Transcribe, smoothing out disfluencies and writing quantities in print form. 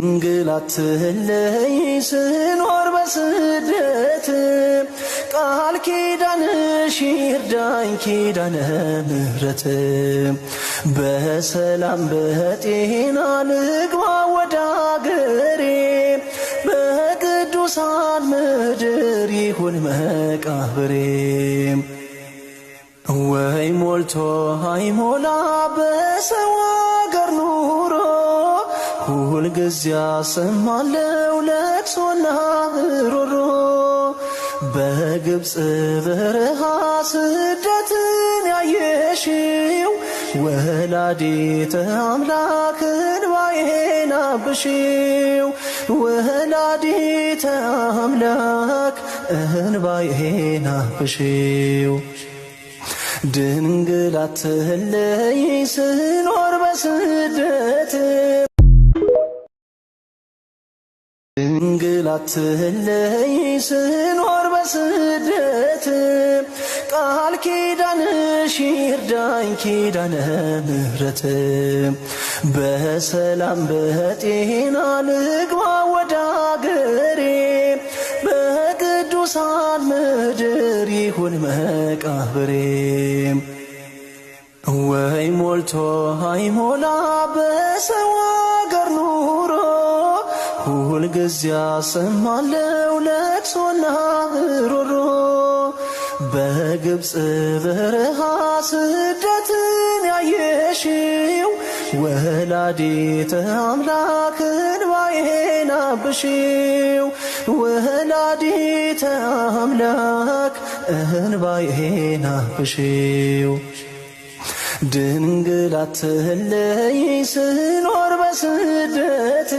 ድንግል አትለይ ስኖር በስደት ቃል ኪዳንሽ ይርዳኝ ኪዳነ ምሕረት በሰላም በጤና ልግባ ወደ አገሬ በቅዱሳን ምድር ይሁን መቃብሬ ወይ ሞልቶ አይሞላ በሰው አገር ኑሮ ሁልጊዜ አሰማለው ለቅሶና ሮሮ በግብፅ በረሃ ስደትን ያየሽው ወላዲተ አምላክ እንባዬን አብሺው ወላዲተ አምላክ እንባዬን አብሺው ድንግል አትለይ ስኖር በስደት ድንግል አትለይ ስኖር በስደት ቃል ኪዳንሽ ይርዳኝ ኪዳነ ምሕረት በሰላም በጤና ልግባ ወደ አገሬ በቅዱሳን ምድር ይሁን መቃብሬ ወይ ሞልቶ አይሞላ በሰው አገር ኑሮ ሁልጊዜ አሰማለው ለቅሶና ሮሮ በግብፅ በረሃ ስደትን ያየሽው ወላዲተ አምላክ እንባዬን አብሺው ወላዲተ አምላክ እንባዬን አብሺው ድንግል አትለይ ስኖር በስደት